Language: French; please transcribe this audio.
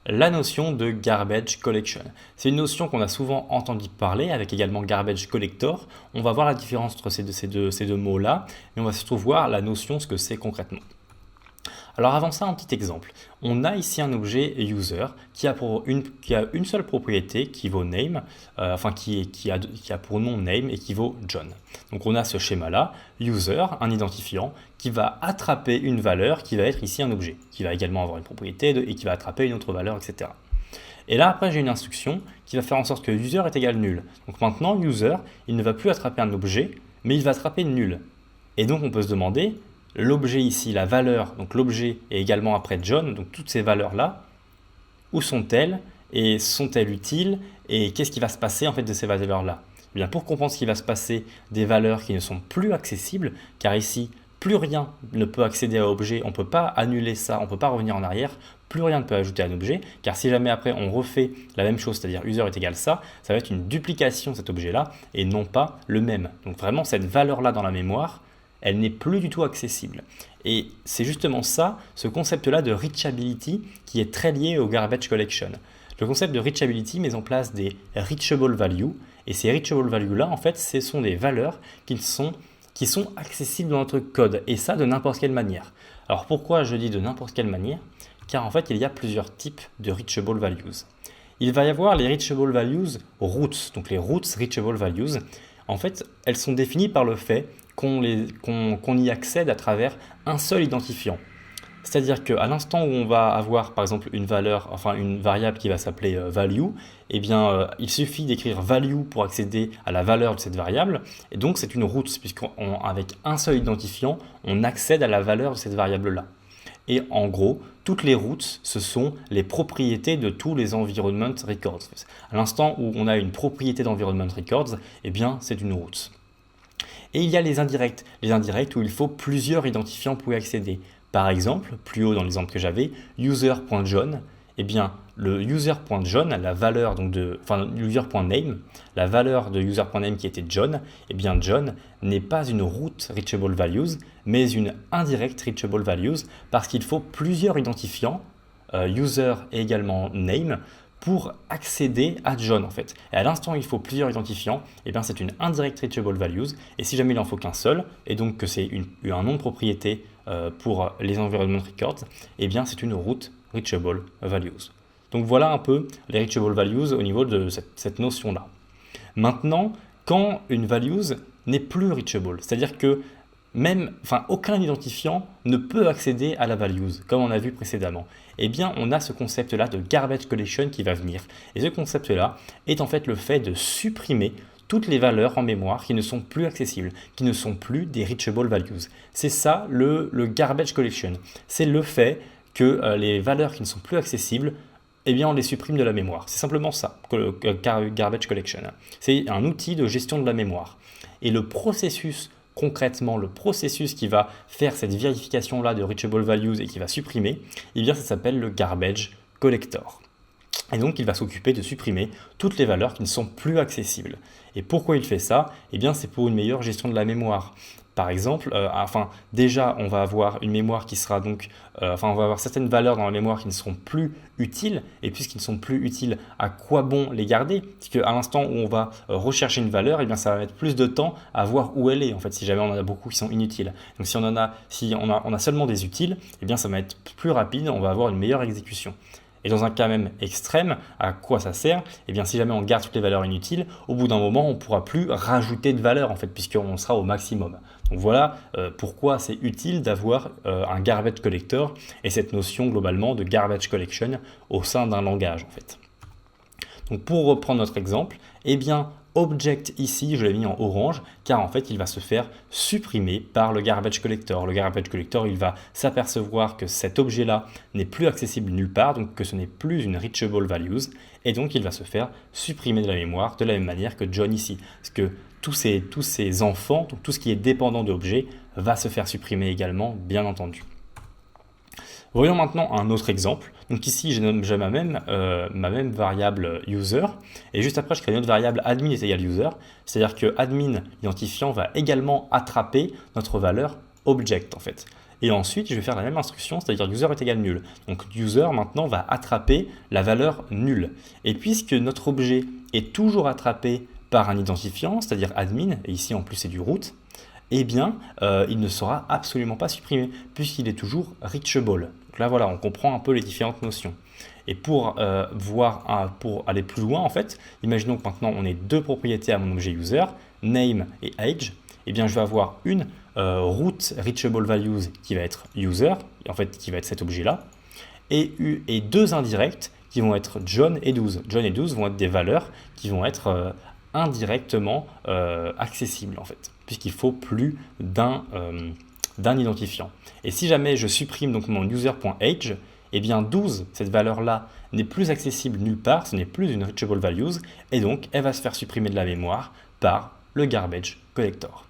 la notion de garbage collection. C'est une notion qu'on a souvent entendu parler, avec également garbage collector. On va voir la différence entre ces deux mots-là, mais on va surtout voir la notion, ce que c'est concrètement. Alors avant ça, un petit exemple. On a ici un objet user qui a une seule propriété qui vaut name, qui a pour nom name et qui vaut John. Donc on a ce schéma-là, user, un identifiant, qui va attraper une valeur qui va être ici un objet, qui va également avoir une propriété et qui va attraper une autre valeur, etc. Et là, après, j'ai une instruction qui va faire en sorte que user est égal nul. Donc maintenant, user, il ne va plus attraper un objet, mais il va attraper nul. Et donc on peut se demander, l'objet ici, la valeur, donc l'objet est également après John, donc toutes ces valeurs-là, où sont-elles et sont-elles utiles et qu'est-ce qui va se passer en fait de ces valeurs-là? Eh bien, pour comprendre ce qui va se passer des valeurs qui ne sont plus accessibles, car ici, plus rien ne peut accéder à l'objet, on ne peut pas annuler ça, on ne peut pas revenir en arrière, plus rien ne peut ajouter à un objet, car si jamais après on refait la même chose, c'est-à-dire user est égal ça va être une duplication de cet objet-là et non pas le même. Donc vraiment, cette valeur-là dans la mémoire, elle n'est plus du tout accessible. Et c'est justement ça, ce concept-là de reachability qui est très lié au garbage collection. Le concept de reachability met en place des reachable values, et ces reachable values-là, en fait, ce sont des valeurs qui sont accessibles dans notre code, et ça de n'importe quelle manière. Alors pourquoi je dis de n'importe quelle manière? Car en fait, il y a plusieurs types de reachable values. Il va y avoir les reachable values roots, donc les roots reachable values. En fait, elles sont définies par le fait qu'on y accède à travers un seul identifiant. C'est-à-dire qu'à l'instant où on va avoir par exemple une variable qui va s'appeler value, eh bien, il suffit d'écrire value pour accéder à la valeur de cette variable. Et donc c'est une root, puisqu'avec un seul identifiant, on accède à la valeur de cette variable-là. Et en gros, toutes les routes, ce sont les propriétés de tous les environment records. À l'instant où on a une propriété d'environment records, eh bien, c'est une route. Et il y a les indirects où il faut plusieurs identifiants pour y accéder. Par exemple, plus haut dans l'exemple que j'avais, user.john, eh bien, le user.john, la valeur user.name, la valeur de user.name qui était John, eh bien John n'est pas une route reachable values, mais une indirect reachable values, parce qu'il faut plusieurs identifiants, user et également name, pour accéder à John en fait. Et à l'instant où il faut plusieurs identifiants, eh bien c'est une indirect reachable values, et si jamais il n'en faut qu'un seul, et donc que c'est un nom de propriété pour les environment records, eh bien c'est une route reachable values. Donc voilà un peu les reachable values au niveau de cette notion-là. Maintenant, quand une values n'est plus reachable, c'est-à-dire que aucun identifiant ne peut accéder à la values, comme on a vu précédemment. Eh bien, on a ce concept-là de garbage collection qui va venir. Et ce concept-là est en fait le fait de supprimer toutes les valeurs en mémoire qui ne sont plus accessibles, qui ne sont plus des reachable values. C'est ça le garbage collection. C'est le fait que les valeurs qui ne sont plus accessibles, eh bien, on les supprime de la mémoire. C'est simplement ça, le garbage collection. C'est un outil de gestion de la mémoire. Et le processus concrètement, le processus qui va faire cette vérification-là de reachable values et qui va supprimer, eh bien, ça s'appelle le garbage collector. Et donc, il va s'occuper de supprimer toutes les valeurs qui ne sont plus accessibles. Et pourquoi il fait ça? Eh bien, c'est pour une meilleure gestion de la mémoire. Par exemple, déjà, on va avoir une mémoire qui sera donc, on va avoir certaines valeurs dans la mémoire qui ne seront plus utiles. Et puisqu'ils ne sont plus utiles, à quoi bon les garder? Parce qu'à l'instant où on va rechercher une valeur, eh bien, ça va mettre plus de temps à voir où elle est. En fait, si jamais on en a beaucoup qui sont inutiles. Donc, si on a seulement des utiles, eh bien, ça va être plus rapide. On va avoir une meilleure exécution. Et dans un cas même extrême, à quoi ça sert? Eh bien, si jamais on garde toutes les valeurs inutiles, au bout d'un moment, on ne pourra plus rajouter de valeur, en fait, puisqu'on sera au maximum. Donc voilà pourquoi c'est utile d'avoir un garbage collector et cette notion globalement de garbage collection au sein d'un langage, en fait. Donc pour reprendre notre exemple, eh bien, object ici, je l'ai mis en orange, car en fait, il va se faire supprimer par le garbage collector. Le garbage collector, il va s'apercevoir que cet objet-là n'est plus accessible nulle part, donc que ce n'est plus une reachable values, et donc il va se faire supprimer de la mémoire de la même manière que John ici. Parce que tous ces enfants, donc tout ce qui est dépendant d'objets, va se faire supprimer également, bien entendu. Voyons maintenant un autre exemple. Donc ici, j'ai ma même variable user, et juste après, je crée une autre variable admin est égal user, c'est-à-dire que admin identifiant va également attraper notre valeur object en fait. Et ensuite, je vais faire la même instruction, c'est-à-dire user est égal nul. Donc user maintenant va attraper la valeur nulle. Et puisque notre objet est toujours attrapé par un identifiant, c'est-à-dire admin, et ici en plus c'est du root, eh bien il ne sera absolument pas supprimé, puisqu'il est toujours reachable. Donc là voilà, on comprend un peu les différentes notions. Et pour pour aller plus loin en fait, imaginons que maintenant on ait deux propriétés à mon objet user, name et age, eh bien je vais avoir une root reachable values qui va être user, en fait qui va être cet objet-là, et deux indirects qui vont être John et 12. John et 12 vont être des valeurs qui vont être indirectement accessibles en fait, puisqu'il faut plus d'un identifiant. Et si jamais je supprime donc mon user.age, eh bien 12, cette valeur-là, n'est plus accessible nulle part, ce n'est plus une reachable values, et donc elle va se faire supprimer de la mémoire par le garbage collector.